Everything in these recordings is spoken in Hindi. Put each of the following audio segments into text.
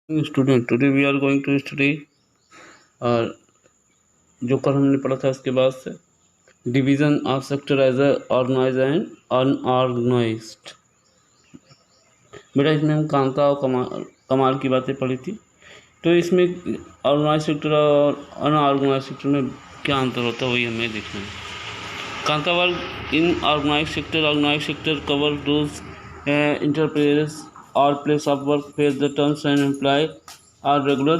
Student today we are going to study और जो कल हमने पढ़ा था उसके बाद से division of sector as organise and unorganised. बेटा इसमें हम कांता और कमाल की बातें पढ़ी थी। तो इसमें ऑर्गेनाइज सेक्टर और अनऑर्गेनाइज सेक्टर में क्या अंतर होता है वही हमें देखना है। कांता work in organise sector cover those entrepreneurs or place of work where the terms and employ are regular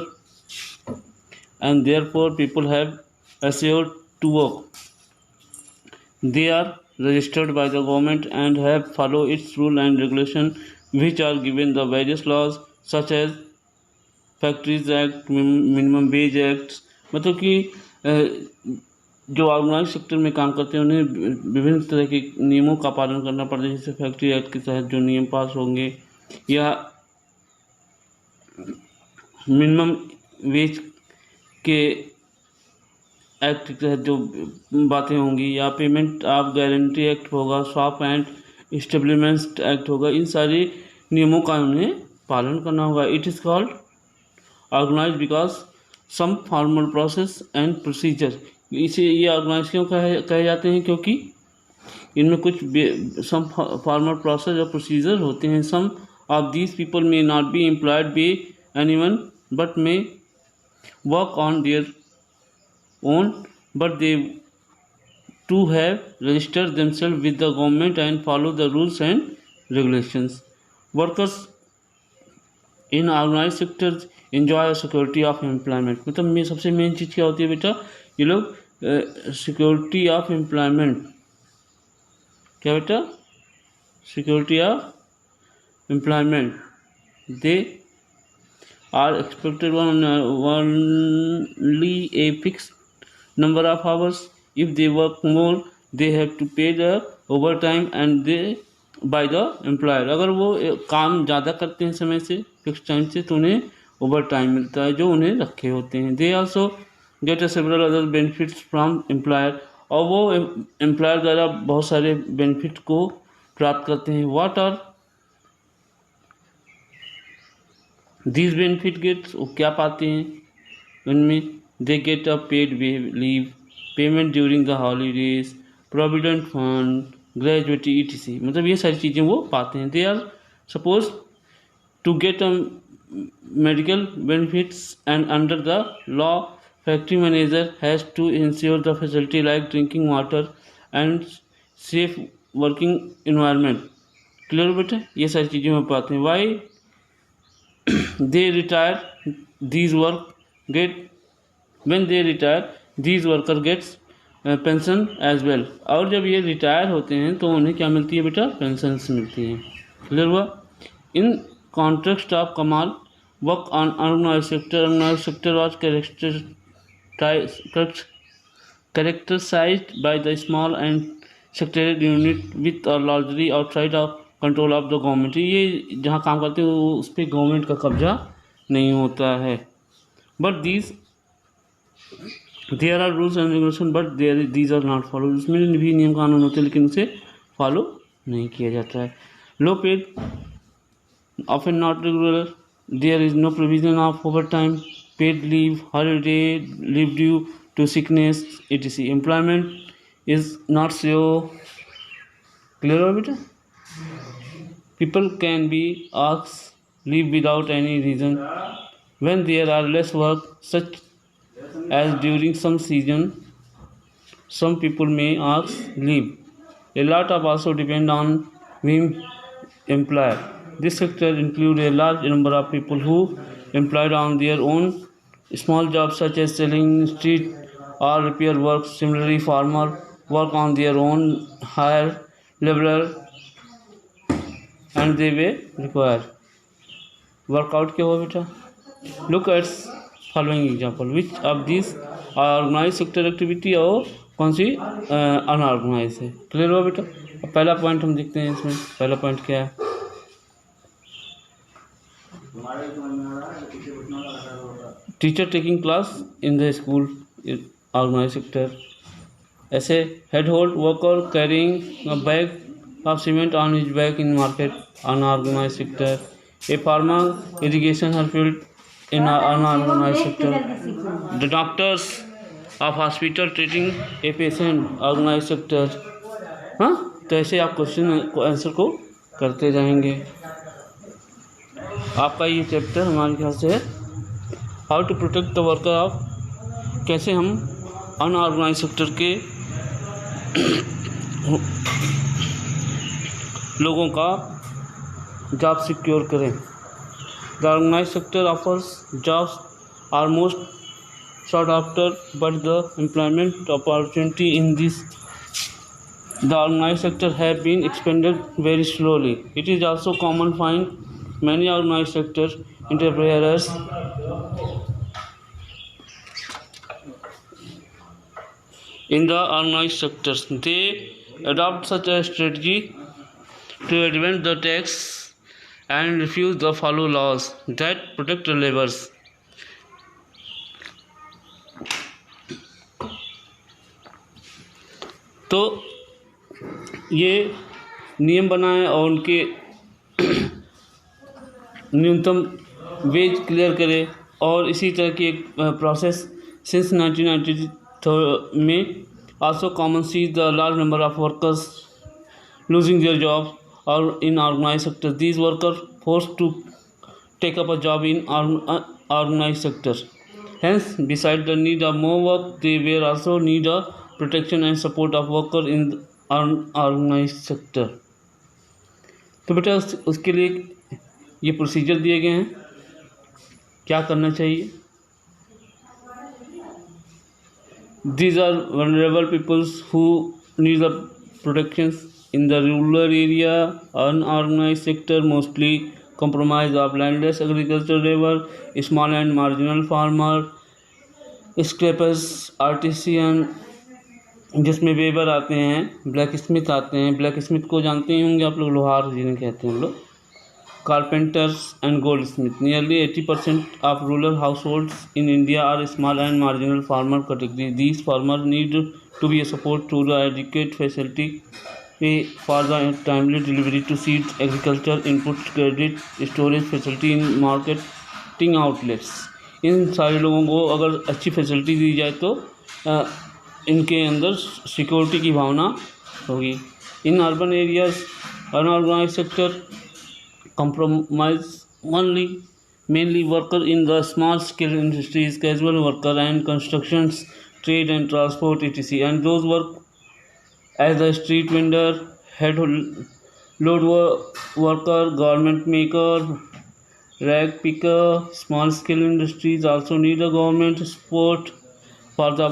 and therefore people have assured to work. They are registered by the government and have follow its rule and regulation which are given the various laws such as factories act, minimum wage act. मतलब कि जो ऑर्गेनाइज सेक्टर में काम करते हैं उन्हें विभिन्न तरह के नियमों का पालन करना पड़ता है, जैसे फैक्ट्री एक्ट के तहत जो नियम पास होंगे या मिनिमम वेज के एक्ट के तहत जो बातें होंगी, या पेमेंट ऑफ गारंटी एक्ट होगा, शॉप एंड एस्टेब्लिशमेंट एक्ट होगा। इन सारे नियमों का उन्हें पालन करना होगा। It is called organise because some formal process and procedure. इसे ये ऑर्गेनाइज क्यों कहे जाते हैं? क्योंकि इनमें कुछ सम फॉर्मल प्रोसेस और प्रोसीजर होते हैं। Some of these people may not be employed by anyone but may work on their own but they to have registered themselves with the government and follow the rules and regulations. Workers in organise sectors enjoy security of employment. मतलब सबसे मेन चीज़ क्या होती है बेटा? ये लोग सिक्योरिटी ऑफ एम्प्लॉयमेंट, क्या बेटा? Security of employment. They are expected only a fix number of hours. If they work more they have to pay the overtime and they by the employer. अगर वो काम ज़्यादा करते हैं समय से, फिक्स टाइम से, तो उन्हें ओवर टाइम मिलता है जो उन्हें रखे होते हैं। They also get a several other benefits from employer. और वो एम्प्लॉयर द्वारा बहुत सारे बेनिफिट को प्राप्त करते हैं। What are these benefit gets? वो क्या पाते हैं उनमें? They get a paid leave, payment during the holidays, provident fund, gratuity etc। मतलब ये सारी चीज़ें वो पाते हैं। They are suppose to get a medical benefits and under the law factory manager has to ensure the facility like drinking water and safe working environment। Clear बेटा? ये सारी चीज़ें हम पाते हैं। Why they retire these work get when they retire these worker gets pension as well. और जब ये रिटायर होते हैं तो उन्हें क्या मिलती है बेटा? पेंशन मिलती है। क्लियर हुआ? इन कॉन्टेक्स्ट ऑफ कमाल work on organized sector was characterized by the small and sectarian unit with a largely outside of control of the government। ये जहाँ काम करते हैं उस पर गवर्नमेंट का कब्जा नहीं होता है। But there are rules and regulation but these are not follow. इसमें भी नियम कानून होते हैं लेकिन उसे फॉलो नहीं किया जाता है। लो paid often not regular, there is no provision of overtime, paid leave, holiday, leave due to sickness etc। employment is not so clear हो बेटा? people can be asked leave without any reason when there are less work, such as during some season some people may ask leave। a lot of also depend on whom employer। This sector includes a large number of people who employed on their own small jobs such as selling street or repair work। Similarly, farmer work on their own, hire laborer and they may require workout। क्या हुआ बेटा? Look at following example, which of these are organized sector activity और कौन सी अनऑर्गेनाइज है? क्लियर हुआ बेटा? अब पहला पॉइंट हम देखते हैं। इसमें पहला पॉइंट क्या है? Teacher taking class in the school, organise sector. ऐसे head hold worker carrying a bag of cement on his bag in market, unorganise sector. A farmer irrigation her field in an unorganized sector. The doctors of hospital treating a patient, organized sector. हाँ, तो ऐसे आप क्वेश्चन को आंसर को करते जाएंगे। आपका ये चैप्टर हमारे ख्याल से है how to protect the worker of, कैसे हम अनऑर्गेनाइज सेक्टर के लोगों का जॉब सिक्योर करें। The organise sector offers jobs are most sought after, but the employment opportunity in the organized sector have been expanded very slowly. It is also common find many organized sector entrepreneurs in the organized sectors. They adopt such a strategy to advance the tax and refuse to follow laws that protect the laborers. तो ये नियम बनाएं और उनके न्यूनतम वेज क्लियर करें, और इसी तरह की एक प्रोसेस सिंस 1990 में also common see the large number of workers losing their job और in organise sector, these worker force to take up a job in organise sector. Hence, beside the need of more work, they will also need a protection and support of worker in the unorganized sector. तो बेटा उसके लिए ये प्रोसीजर दिए गए हैं, क्या करना चाहिए. These are vulnerable peoples who need the protections in the rural area. Unorganized sector mostly comprised of landless agricultural labor, small and marginal farmer, scrapers, artisan जिसमें वेबर आते हैं, ब्लैक स्मिथ आते हैं. ब्लैक स्मिथ को जानते ही होंगे आप लोग, लोहार जिन्हें कहते हैं हम लोग. Carpenters and goldsmith. Nearly 80% of rural household in India are small and marginal farmer category. These farmer need to be a support to the educate facility for the timely delivery to seeds, agriculture input, credit, storage facility in marketing outlets. इन सारे लोगों को अगर अच्छी फैसिलिटी दी जाए तो इनके अंदर सिक्योरिटी की भावना होगी. In urban areas unorganise sector compromise only mainly worker in the small scale industries, casual worker and constructions, trade and transport etc. And those work as the street vendor, head load worker, garment maker, rag picker. Small scale industries also need a government support for the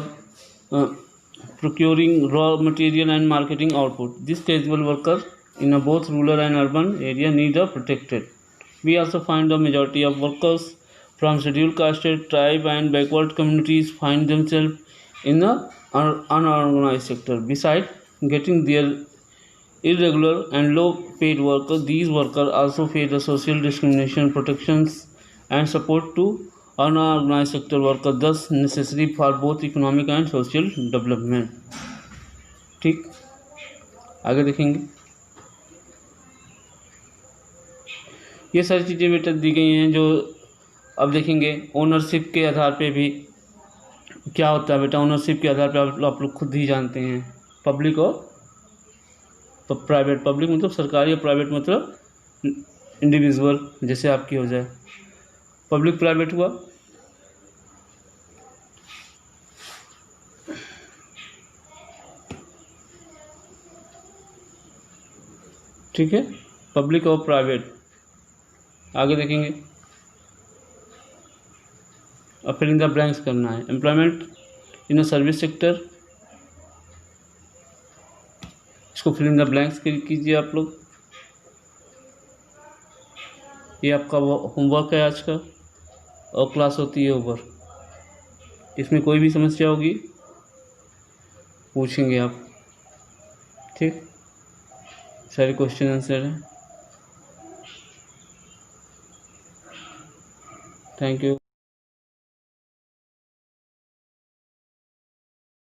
procuring raw material and marketing output. This casual worker in both rural and urban area need a protected. We also find the majority of workers from scheduled caste, tribe and backward communities find themselves in the unorganized sector. Besides getting their irregular and low paid workers, these workers also face the social discrimination, protections and support to unorganized sector workers, thus necessary for both economic and social development. ठीक, आगे देखेंगे. ये सारी चीज़ें बेटा दी गई हैं जो अब देखेंगे. ओनरशिप के आधार पे भी क्या होता है बेटा. ओनरशिप के आधार पे आप लोग खुद ही जानते हैं, पब्लिक और प्राइवेट. पब्लिक मतलब सरकारी और प्राइवेट मतलब इंडिविजुअल, जैसे आपकी हो जाए. पब्लिक प्राइवेट हुआ. ठीक है, पब्लिक और प्राइवेट. आगे देखेंगे. अब फिल इन द ब्लैंक्स करना है. Employment in a service sector, इसको फिल इन द ब्लैंक्स कीजिए आप लोग. ये आपका होमवर्क है आज का, और क्लास होती है ओवर. इसमें कोई भी समस्या होगी पूछेंगे आप. ठीक, सारे क्वेश्चन आंसर हैं. Thank you.